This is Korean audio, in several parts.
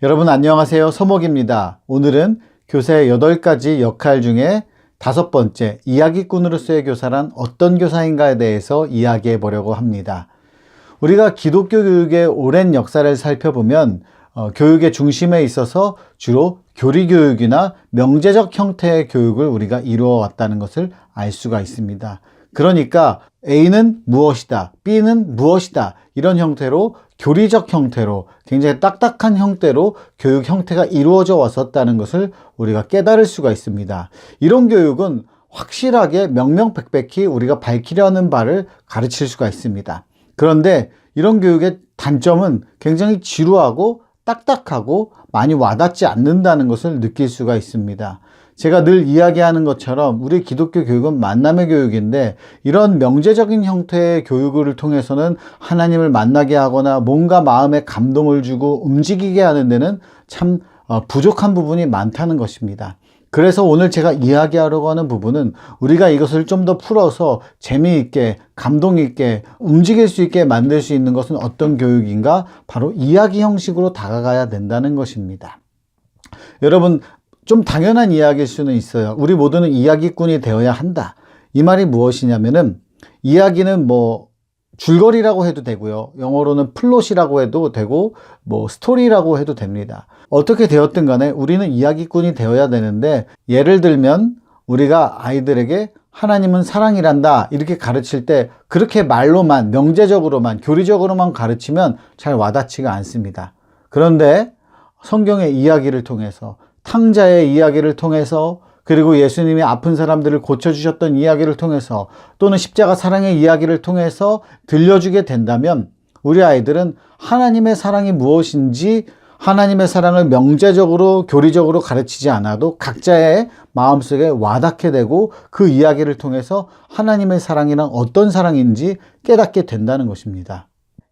여러분 안녕하세요. 서목입니다. 오늘은 교사의 8가지 역할 중에 5번째, 이야기꾼으로서의 교사란 어떤 교사인가에 대해서 이야기해 보려고 합니다. 우리가 기독교 교육의 오랜 역사를 살펴보면 교육의 중심에 있어서 주로 교리교육이나 명제적 형태의 교육을 우리가 이루어 왔다는 것을 알 수가 있습니다. 그러니까 A는 무엇이다, B는 무엇이다, 이런 형태로 교리적 형태로 굉장히 딱딱한 형태로 교육 형태가 이루어져 왔었다는 것을 우리가 깨달을 수가 있습니다. 이런 교육은 확실하게 명명백백히 우리가 밝히려는 바를 가르칠 수가 있습니다. 그런데 이런 교육의 단점은 굉장히 지루하고 딱딱하고 많이 와닿지 않는다는 것을 느낄 수가 있습니다. 제가 늘 이야기하는 것처럼 우리 기독교 교육은 만남의 교육인데, 이런 명제적인 형태의 교육을 통해서는 하나님을 만나게 하거나 뭔가 마음에 감동을 주고 움직이게 하는 데는 참 부족한 부분이 많다는 것입니다. 그래서 오늘 제가 이야기하려고 하는 부분은 우리가 이것을 좀 더 풀어서 재미있게, 감동 있게, 움직일 수 있게 만들 수 있는 것은 어떤 교육인가? 바로 이야기 형식으로 다가가야 된다는 것입니다. 여러분, 좀 당연한 이야기일 수는 있어요. 우리 모두는 이야기꾼이 되어야 한다. 이 말이 무엇이냐면은, 이야기는 줄거리라고 해도 되고요. 영어로는 플롯이라고 해도 되고, 스토리라고 해도 됩니다. 어떻게 되었든 간에 우리는 이야기꾼이 되어야 되는데, 예를 들면 우리가 아이들에게 하나님은 사랑이란다 이렇게 가르칠 때 그렇게 말로만, 명제적으로만, 교리적으로만 가르치면 잘 와닿지가 않습니다. 그런데 성경의 이야기를 통해서, 탕자의 이야기를 통해서, 그리고 예수님이 아픈 사람들을 고쳐주셨던 이야기를 통해서, 또는 십자가 사랑의 이야기를 통해서 들려주게 된다면 우리 아이들은 하나님의 사랑이 무엇인지, 하나님의 사랑을 명제적으로 교리적으로 가르치지 않아도 각자의 마음속에 와닿게 되고, 그 이야기를 통해서 하나님의 사랑이란 어떤 사랑인지 깨닫게 된다는 것입니다.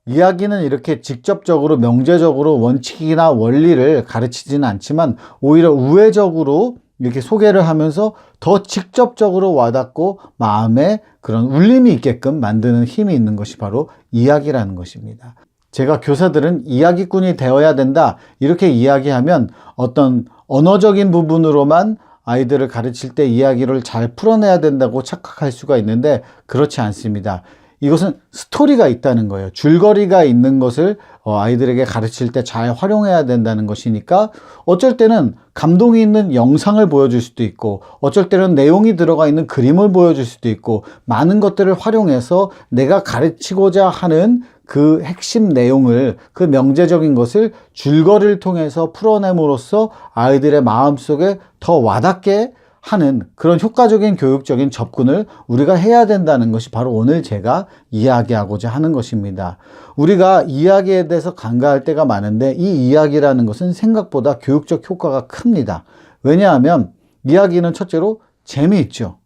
이야기는 이렇게 직접적으로 명제적으로 원칙이나 원리를 가르치지는 않지만 오히려 우회적으로 이렇게 소개를 하면서 더 직접적으로 와닿고 마음에 그런 울림이 있게끔 만드는 힘이 있는 것이 바로 이야기라는 것입니다. 제가 교사들은 이야기꾼이 되어야 된다 이렇게 이야기하면 어떤 언어적인 부분으로만 아이들을 가르칠 때 이야기를 잘 풀어내야 된다고 착각할 수가 있는데, 그렇지 않습니다. 이것은 스토리가 있다는 거예요. 줄거리가 있는 것을 아이들에게 가르칠 때 잘 활용해야 된다는 것이니까, 어쩔 때는 감동이 있는 영상을 보여줄 수도 있고, 어쩔 때는 내용이 들어가 있는 그림을 보여줄 수도 있고, 많은 것들을 활용해서 내가 가르치고자 하는 그 핵심 내용을, 그 명제적인 것을 줄거리를 통해서 풀어냄으로써 아이들의 마음속에 더 와닿게 하는 그런 효과적인 교육적인 접근을 우리가 해야 된다는 것이 바로 오늘 제가 이야기하고자 하는 것입니다. 우리가 이야기에 대해서 간과할 때가 많은데, 이 이야기라는 것은 생각보다 교육적 효과가 큽니다. 왜냐하면 이야기는 첫째로 재미있죠.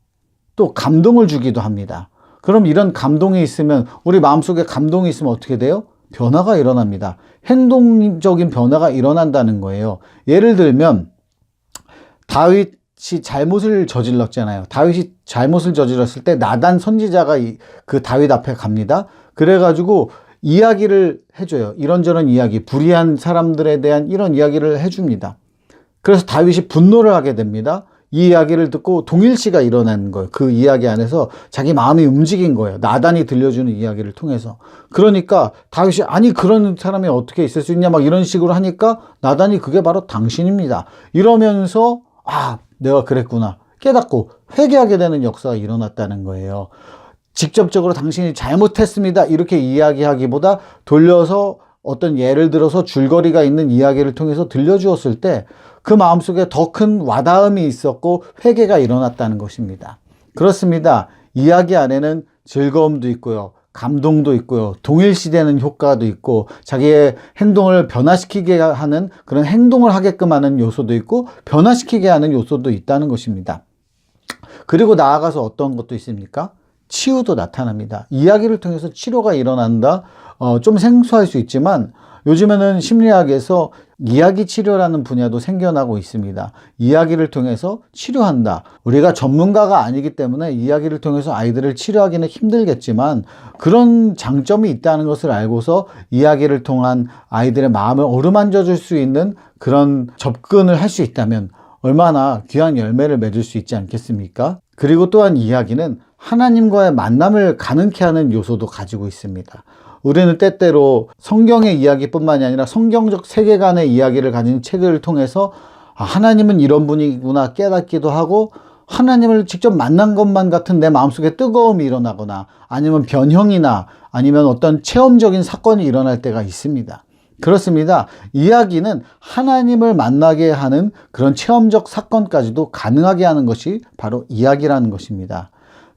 또 감동을 주기도 합니다. 그럼 이런 감동이 있으면, 우리 마음속에 감동이 있으면 어떻게 돼요? 변화가 일어납니다. 행동적인 변화가 일어난다는 거예요. 예를 들면 다윗이 잘못을 저질렀잖아요. 다윗이 잘못을 저질렀을 때 나단 선지자가 그 다윗 앞에 갑니다. 그래가지고 이야기를 해줘요. 이런저런 이야기, 불의한 사람들에 대한 이런 이야기를 해줍니다. 그래서 다윗이 분노를 하게 됩니다. 이 이야기를 듣고 동일시가 일어난 거예요. 그 이야기 안에서 자기 마음이 움직인 거예요. 나단이 들려주는 이야기를 통해서. 그러니까 다윗이, 아니 그런 사람이 어떻게 있을 수 있냐 막 이런 식으로 하니까 나단이, 그게 바로 당신입니다 이러면서, 내가 그랬구나 깨닫고 회개하게 되는 역사가 일어났다는 거예요. 직접적으로 당신이 잘못했습니다 이렇게 이야기하기보다 돌려서 어떤 예를 들어서 줄거리가 있는 이야기를 통해서 들려주었을 때 그 마음속에 더 큰 와닿음이 있었고 회개가 일어났다는 것입니다. 그렇습니다. 이야기 안에는 즐거움도 있고요, 감동도 있고요, 동일시되는 효과도 있고, 자기의 행동을 변화시키게 하는, 그런 행동을 하게끔 하는 요소도 있고, 변화시키게 하는 요소도 있다는 것입니다. 그리고 나아가서 어떤 것도 있습니까? 치유도 나타납니다. 이야기를 통해서 치료가 일어난다. 좀 생소할 수 있지만 요즘에는 심리학에서 이야기 치료라는 분야도 생겨나고 있습니다. 이야기를 통해서 치료한다. 우리가 전문가가 아니기 때문에 이야기를 통해서 아이들을 치료하기는 힘들겠지만 그런 장점이 있다는 것을 알고서 이야기를 통한 아이들의 마음을 어루만져 줄 수 있는 그런 접근을 할 수 있다면 얼마나 귀한 열매를 맺을 수 있지 않겠습니까? 그리고 또한 이야기는 하나님과의 만남을 가능케 하는 요소도 가지고 있습니다. 우리는 때때로 성경의 이야기뿐만이 아니라 성경적 세계관의 이야기를 가진 책을 통해서 하나님은 이런 분이구나 깨닫기도 하고, 하나님을 직접 만난 것만 같은 내 마음속에 뜨거움이 일어나거나 아니면 변형이나 아니면 어떤 체험적인 사건이 일어날 때가 있습니다. 그렇습니다. 이야기는 하나님을 만나게 하는 그런 체험적 사건까지도 가능하게 하는 것이 바로 이야기라는 것입니다.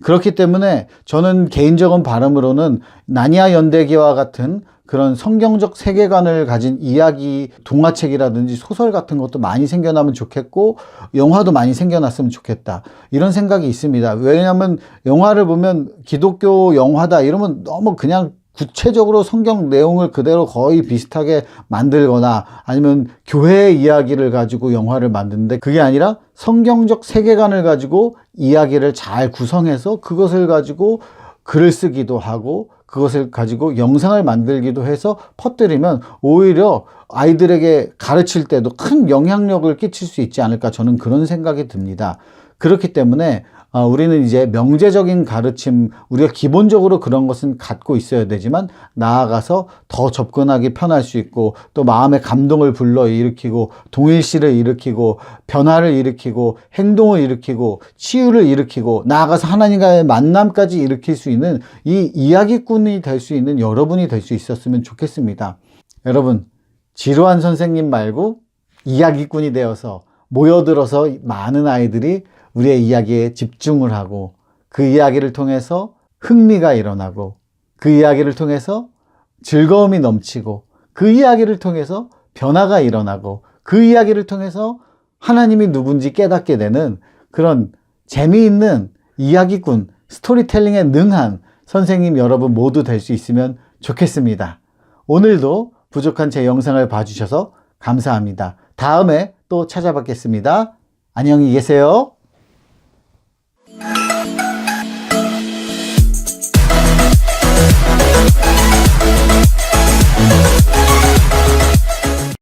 그렇기 때문에 저는 개인적인 바람으로는 나니아 연대기와 같은 그런 성경적 세계관을 가진 이야기, 동화책이라든지 소설 같은 것도 많이 생겨나면 좋겠고 영화도 많이 생겨났으면 좋겠다, 이런 생각이 있습니다. 왜냐하면 영화를 보면 기독교 영화다 이러면 너무 그냥 구체적으로 성경 내용을 그대로 거의 비슷하게 만들거나 아니면 교회의 이야기를 가지고 영화를 만드는데, 그게 아니라 성경적 세계관을 가지고 이야기를 잘 구성해서 그것을 가지고 글을 쓰기도 하고 그것을 가지고 영상을 만들기도 해서 퍼뜨리면 오히려 아이들에게 가르칠 때도 큰 영향력을 끼칠 수 있지 않을까, 저는 그런 생각이 듭니다. 그렇기 때문에 우리는 이제 명제적인 가르침, 우리가 기본적으로 그런 것은 갖고 있어야 되지만 나아가서 더 접근하기 편할 수 있고 또 마음의 감동을 불러일으키고 동일시를 일으키고 변화를 일으키고 행동을 일으키고 치유를 일으키고 나아가서 하나님과의 만남까지 일으킬 수 있는 이 이야기꾼이 될 수 있는 여러분이 될 수 있었으면 좋겠습니다. 여러분, 지루한 선생님 말고 이야기꾼이 되어서 모여들어서 많은 아이들이 우리의 이야기에 집중을 하고 그 이야기를 통해서 흥미가 일어나고 그 이야기를 통해서 즐거움이 넘치고 그 이야기를 통해서 변화가 일어나고 그 이야기를 통해서 하나님이 누군지 깨닫게 되는 그런 재미있는 이야기꾼, 스토리텔링에 능한 선생님 여러분 모두 될 수 있으면 좋겠습니다. 오늘도 부족한 제 영상을 봐주셔서 감사합니다. 다음에 또 찾아뵙겠습니다. 안녕히 계세요.